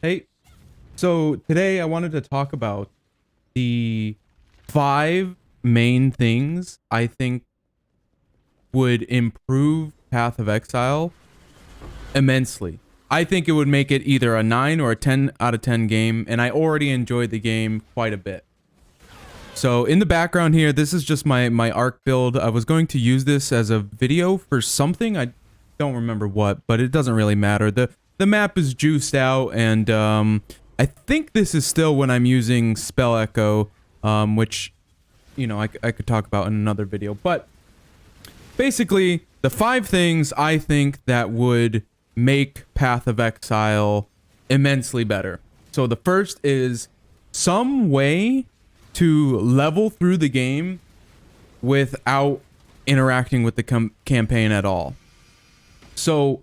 Hey, so today I wanted to talk about the 5 main things I think would improve Path of Exile immensely. I think it would make it either a 9 or a 10 out of 10 game, and I already enjoyed the game quite a bit. So in the background here, this is just my ARC build. I was going to use this as a video for something. I don't remember what, but it doesn't really matter. The map is juiced out, and I think this is still when I'm using Spell Echo, which, you know, I could talk about in another video. But basically, the 5 things I think that would make Path of Exile immensely better. So the first is some way to level through the game without interacting with the campaign at all. So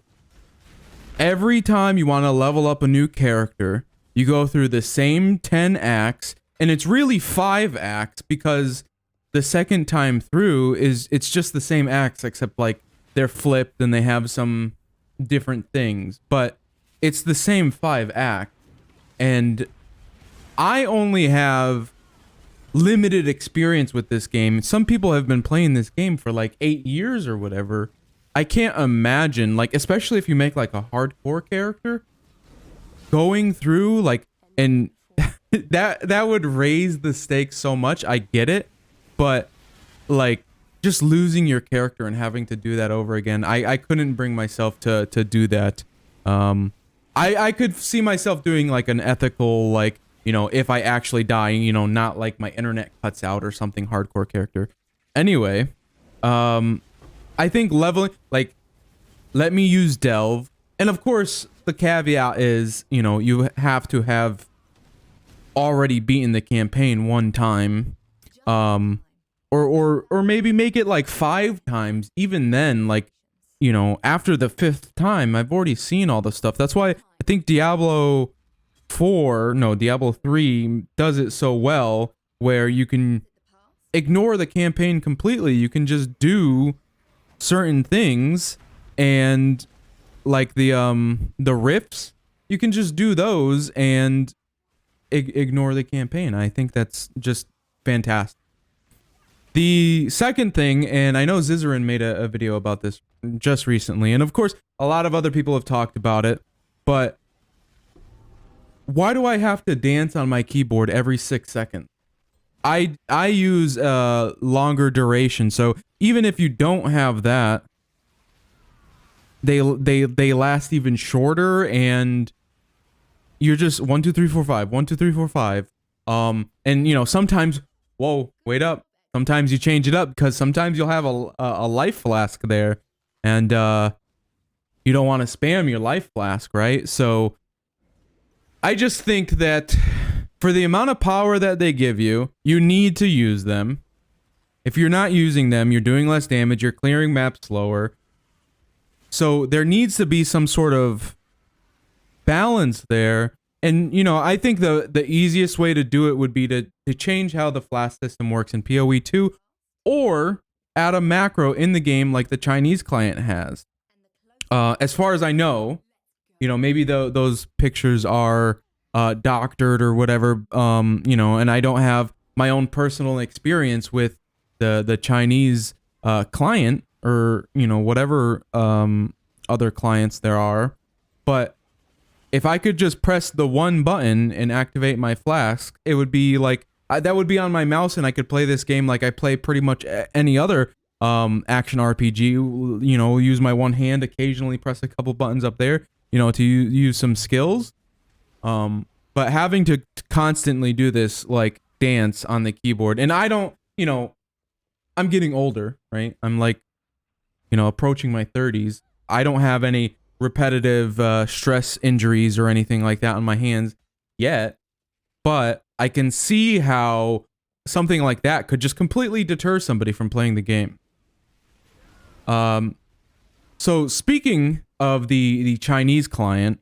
every time you want to level up a new character, you go through the same 10 acts, and it's really 5 acts because the second time through it's just the same acts, except like they're flipped and they have some different things, but it's the same 5 acts. And I only have limited experience with this game. Some people have been playing this game for like 8 years or whatever. I can't imagine, like, especially if you make like a hardcore character, going through like, and that would raise the stakes so much. I get it, but like just losing your character and having to do that over again, I couldn't bring myself to do that. I could see myself doing like an ethical, like, you know, if I actually die, you know, not like my internet cuts out or something hardcore character. Anyway, I think leveling, like, let me use Delve. And of course, the caveat is, you know, you have to have already beaten the campaign 1 time. Or maybe make it like 5 times. Even then, like, you know, after the 5th time, I've already seen all the stuff. That's why I think Diablo 3 does it so well, where you can ignore the campaign completely. You can just do certain things, and like the rifts, you can just do those and ignore the campaign. I think that's just fantastic. The second thing, and I know Zizarin made a video about this just recently, and of course a lot of other people have talked about it, but why do I have to dance on my keyboard every 6 seconds? I use longer duration, so even if you don't have that, they last even shorter, and you're just 1 2 3 4 5 1 2 3 4 5. And you know, sometimes, whoa, wait up. Sometimes you change it up because sometimes you'll have a life flask there, and you don't want to spam your life flask, right? So I just think that for the amount of power that they give you, you need to use them. If you're not using them, you're doing less damage, you're clearing maps slower. So there needs to be some sort of balance there. And, you know, I think the easiest way to do it would be to change how the flash system works in PoE 2, or add a macro in the game like the Chinese client has. As far as I know, you know, maybe those pictures are doctored or whatever, you know, and I don't have my own personal experience with the Chinese client, or, you know, whatever other clients there are. But if I could just press the 1 button and activate my flask, it would be like, that would be on my mouse, and I could play this game like I play pretty much any other action RPG. You know, use my one hand, occasionally press a couple buttons up there, you know, to use some skills. But having to constantly do this, like, dance on the keyboard, and I don't, you know, I'm getting older, right? I'm like, you know, approaching my 30s. I don't have any repetitive stress injuries or anything like that on my hands yet, but I can see how something like that could just completely deter somebody from playing the game. So speaking of the Chinese client,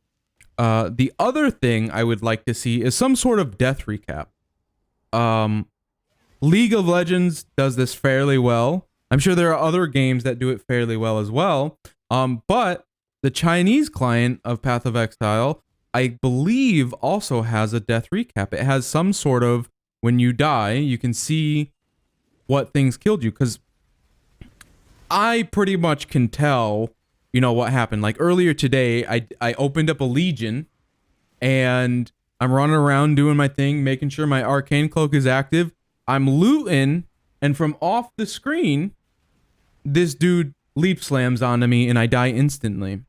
the other thing I would like to see is some sort of death recap. League of Legends does this fairly well. I'm sure there are other games that do it fairly well as well. But the Chinese client of Path of Exile I believe also has a death recap. It has some sort of, when you die, you can see what things killed you, because I pretty much can tell, you know, what happened. Like earlier today, I opened up a Legion, and I'm running around doing my thing, making sure my arcane cloak is active. I'm looting, and from off the screen, this dude leap slams onto me, and I die instantly.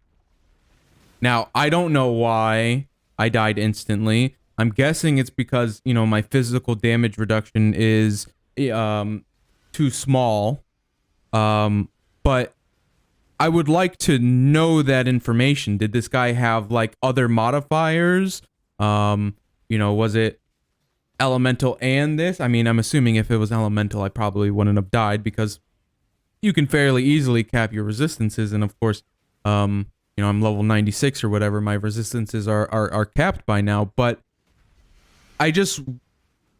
Now, I don't know why I died instantly. I'm guessing it's because, you know, my physical damage reduction is too small. But I would like to know that information. Did this guy have like other modifiers? You know, was it elemental and this? I mean, I'm assuming if it was elemental, I probably wouldn't have died, because you can fairly easily cap your resistances. And of course, you know, I'm level 96 or whatever. My resistances are capped by now, but I just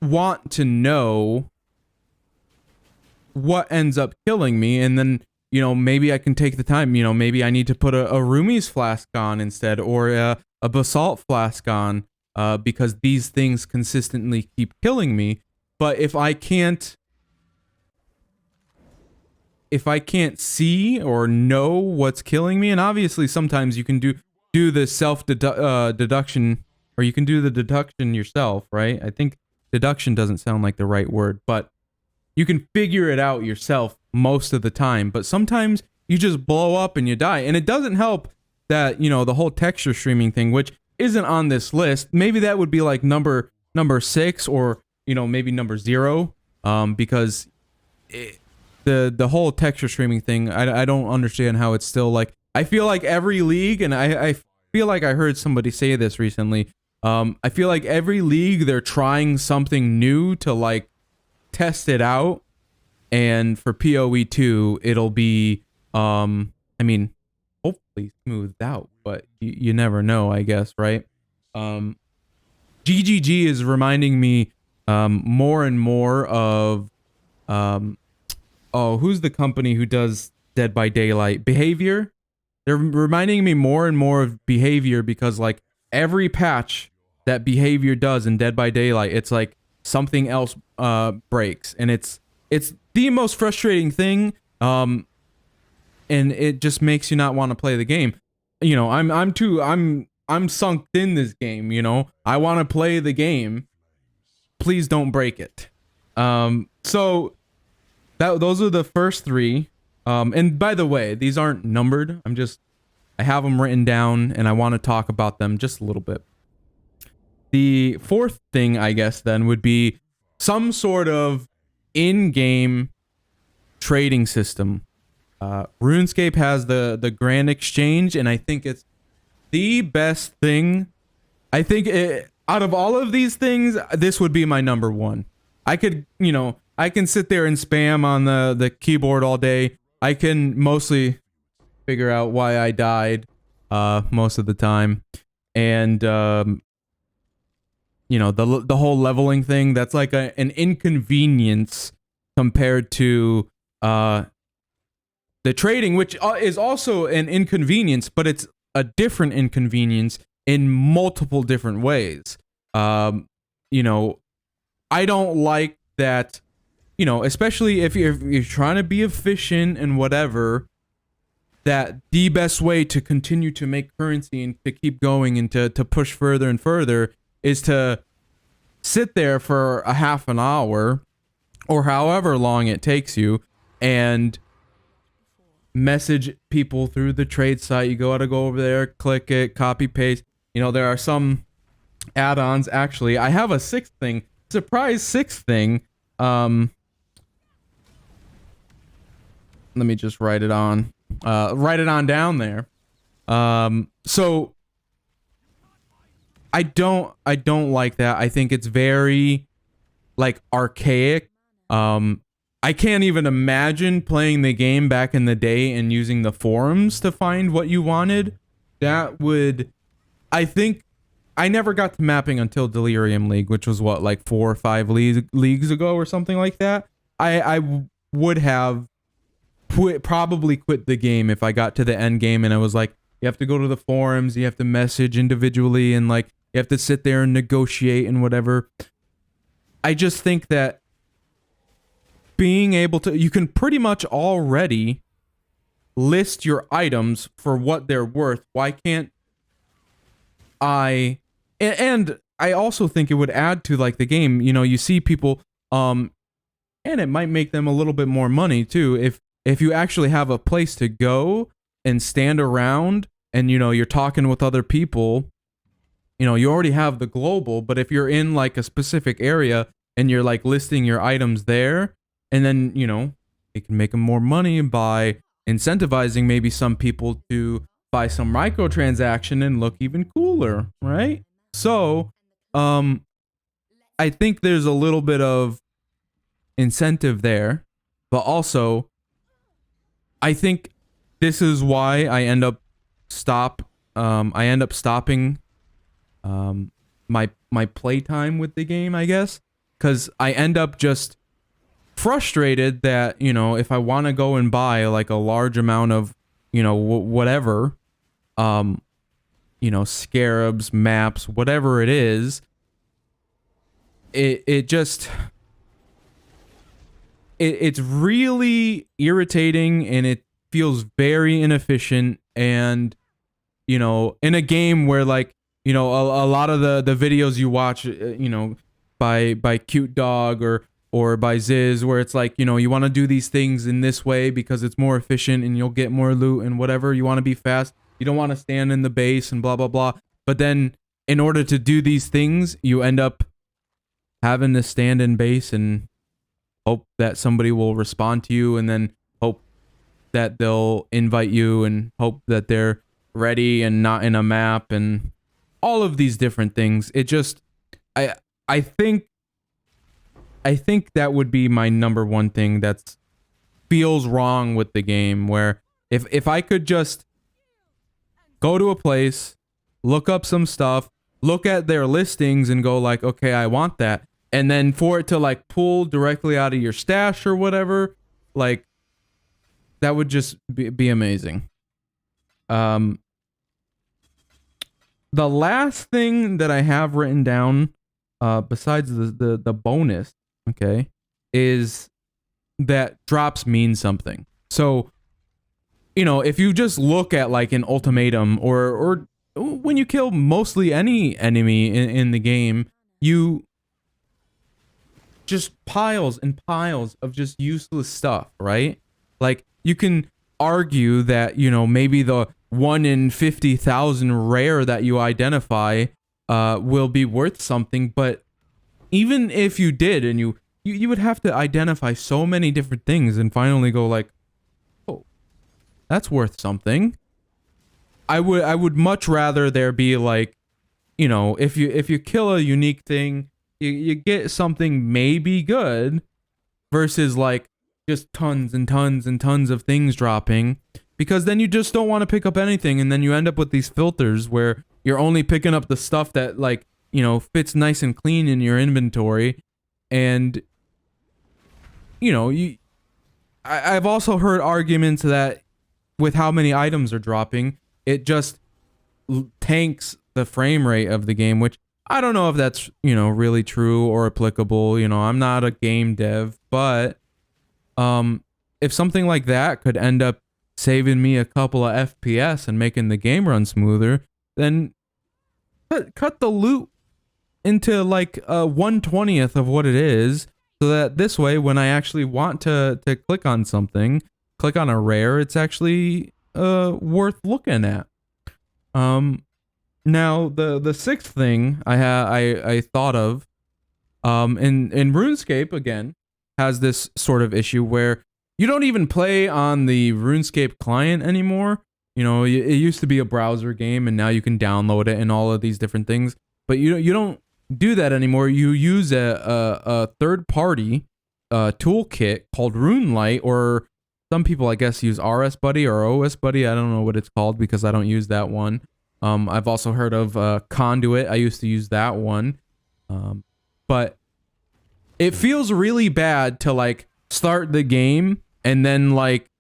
want to know what ends up killing me, and then, you know, maybe I can take the time. You know, maybe I need to put a Rumi's flask on instead, or a basalt flask on, because these things consistently keep killing me. But if I can't see or know what's killing me, and obviously sometimes you can do the self deduction, or you can do the deduction yourself, right? I think deduction doesn't sound like the right word, but you can figure it out yourself most of the time. But sometimes you just blow up and you die. And it doesn't help that, you know, the whole texture streaming thing, which isn't on this list, maybe that would be like number 6, or, you know, maybe number 0, because the whole texture streaming thing, I don't understand how it's still like, I feel like every league, and I feel like I heard somebody say this recently, I feel like every league they're trying something new to like test it out. And for PoE 2, it'll be I mean, hopefully smoothed out, but you never know, I guess, right? GGG is reminding me more and more of who's the company who does Dead by Daylight? Behavior. They're reminding me more and more of Behavior, because like every patch that Behavior does in Dead by Daylight, it's like something else breaks, and it's the most frustrating thing, and it just makes you not want to play the game. You know, I'm sunk in this game, you know. I want to play the game. Please don't break it. So those are the first 3. And by the way, these aren't numbered. I have them written down, and I want to talk about them just a little bit. The 4th thing, I guess, then would be some sort of in-game trading system. RuneScape has the Grand Exchange, and I think it's the best thing. I think out of all of these things, this would be my number 1. I could, you know, I can sit there and spam on the keyboard all day. I can mostly figure out why I died most of the time. And you know, the whole leveling thing, that's like an inconvenience compared to the trading, which is also an inconvenience, but it's a different inconvenience in multiple different ways. You know, I don't like that, you know, especially if you're trying to be efficient and whatever, that the best way to continue to make currency and to keep going and to push further and further is to sit there for a half an hour or however long it takes you and message people through the trade site. You gotta go over there, click it, copy paste. You know, there are some add-ons. Actually, I have a 6th thing, surprise 6th thing. Let me just write it on down there. So I don't like that. I think it's very like archaic. I can't even imagine playing the game back in the day and using the forums to find what you wanted. That would, I think, I never got to mapping until Delirium League, which was what, like 4 or 5 leagues ago or something like that. I would have probably quit the game if I got to the end game and I was like, You have to go to the forums, you have to message individually, and like you have to sit there and negotiate and whatever. I just think that being able to, you can pretty much already list your items for what they're worth. Why can't I? And I also think it would add to like the game. You know, you see people, and it might make them a little bit more money too if you actually have a place to go and stand around and, you know, you're talking with other people. You know, you already have the global, but if you're in like a specific area and you're like listing your items there, and then, you know, it can make them more money by incentivizing maybe some people to buy some microtransaction and look even cooler, right? So, I think there's a little bit of incentive there, but also I think this is why I end up stopping my playtime with the game, I guess, because I end up just frustrated that, you know, if I want to go and buy like a large amount of, you know, whatever, you know, scarabs, maps, whatever it is, it just it's really irritating, and it feels very inefficient. And, you know, in a game where, like, you know, a lot of the videos you watch, you know, by Cute Dog or by Ziz, where it's like, you know, you want to do these things in this way because it's more efficient and you'll get more loot and whatever. You want to be fast. You don't want to stand in the base and blah, blah, blah. But then in order to do these things, you end up having to stand in base and hope that somebody will respond to you, and then hope that they'll invite you, and hope that they're ready and not in a map, and all of these different things. It just, I think that would be my number one thing that's feels wrong with the game, where if I could just go to a place, look up some stuff, look at their listings and go like, okay, I want that. And then for it to like pull directly out of your stash or whatever, like that would just be amazing. The last thing that I have written down, besides the bonus, okay, is that drops mean something. So, you know, if you just look at like an ultimatum, or when you kill mostly any enemy in the game, you just piles and piles of just useless stuff, right? Like, you can argue that, you know, maybe the 1 in 50,000 rare that you identify will be worth something, but even if you did, and you would have to identify so many different things and finally go like, oh, that's worth something. I would much rather there be like, you know, if you kill a unique thing, you get something maybe good, versus like just tons and tons and tons of things dropping, because then you just don't want to pick up anything, and then you end up with these filters where you're only picking up the stuff that, like, you know, fits nice and clean in your inventory. And, you know, I've also heard arguments that with how many items are dropping, it just tanks the frame rate of the game, which I don't know if that's, you know, really true or applicable. You know, I'm not a game dev, but if something like that could end up saving me a couple of FPS and making the game run smoother, then cut the loot into like 1/20th of what it is, so that this way, when I actually want to click on something, click on a rare, it's actually worth looking at. Now the sixth thing I thought of, in RuneScape again has this sort of issue where you don't even play on the RuneScape client anymore. You know, it used to be a browser game, and now you can download it and all of these different things. But you don't do that anymore. You use a third party toolkit called RuneLite, or some people I guess use RS Buddy or OS Buddy. I don't know what it's called because I don't use that one. I've also heard of Conduit. I used to use that one. But it feels really bad to like start the game and then like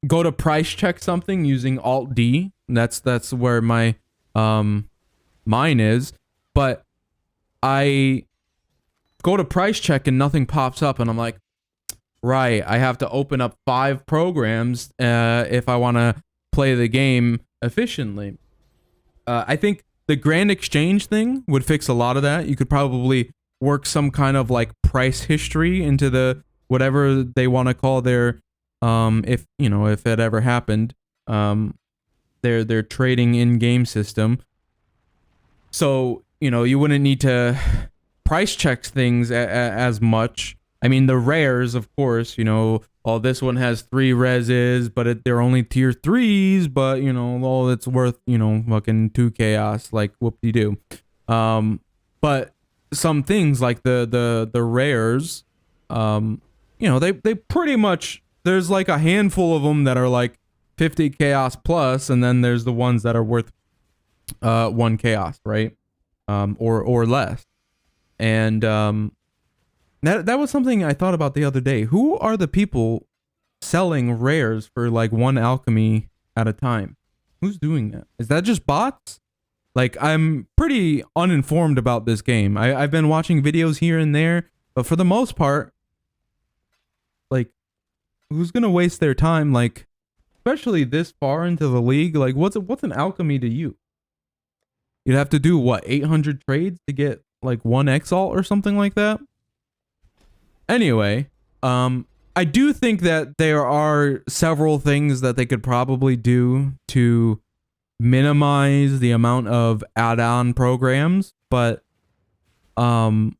go to price check something using Alt D. That's where my mine is. But I go to price check and nothing pops up, and I'm like, right, I have to open up 5 programs if I want to play the game efficiently. I think the Grand Exchange thing would fix a lot of that. You could probably work some kind of like price history into the whatever they want to call their if you know if it ever happened their trading in game system. So you know you wouldn't need to price check things as much. I mean the rares, of course. You know, oh, this one has 3 reses, but they're only tier 3s. But you know, oh, it's worth fucking 2 chaos. Like whoop-de-doo. But some things like the rares, they pretty much, there's like a handful of them that are like 50 chaos plus, and then there's the ones that are worth 1 chaos, right? Or less. And that was something I thought about the other day. Who are the people selling rares for like 1 alchemy at a time? Who's doing that? Is that just bots? Like, I'm pretty uninformed about this game. I've been watching videos here and there, but for the most part, like, who's gonna waste their time, like, especially this far into the league? Like, what's an alchemy to you? You'd have to do, what, 800 trades to get, like, 1 exalt or something like that? Anyway, I do think that there are several things that they could probably do to minimize the amount of add-on programs, but some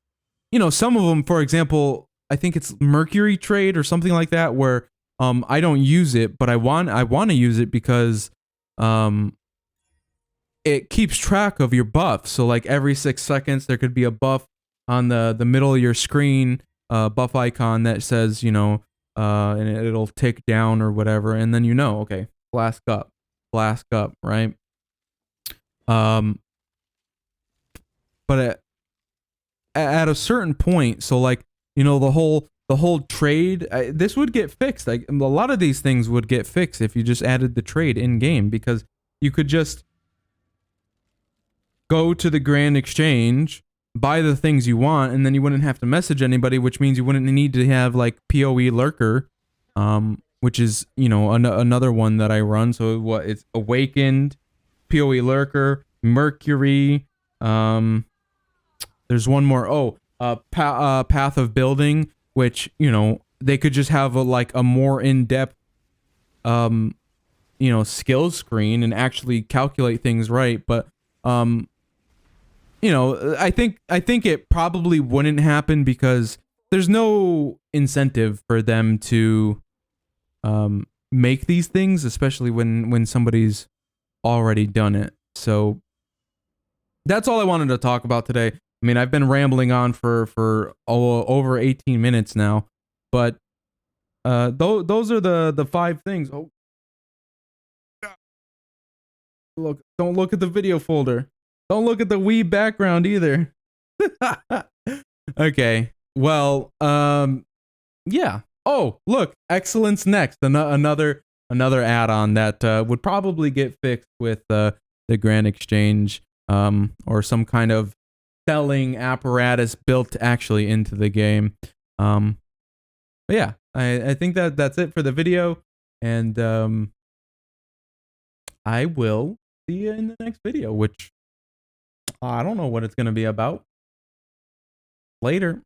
of them, for example, I think it's Mercury Trade or something like that, where I don't use it, but I want to use it because it keeps track of your buffs. So like every 6 seconds there could be a buff on the middle of your screen, buff icon that says, and it'll tick down or whatever, and then okay, flask up, right? But at a certain point, so like the whole trade, this would get fixed. Like a lot of these things would get fixed if you just added the trade in game, because you could just go to the Grand Exchange, buy the things you want, and then you wouldn't have to message anybody, which means you wouldn't need to have like PoE lurker, which is another one that I run. So it's Awakened, PoE lurker, Mercury. There's one more. Path of Building, which they could just have a more in-depth skills screen and actually calculate things right. But I think it probably wouldn't happen because there's no incentive for them to make these things, especially when somebody's already done it. So that's all I wanted to talk about today. I mean, I've been rambling on for over 18 minutes now, but those are the 5 things. Oh, look! Don't look at the video folder. Don't look at the Wii background either. Okay. Well, yeah. Oh, look, Excellence Next, another add-on that would probably get fixed with the Grand Exchange, or some kind of selling apparatus built actually into the game. But yeah, I think that's it for the video, and I will see you in the next video, which I don't know what it's going to be about. Later.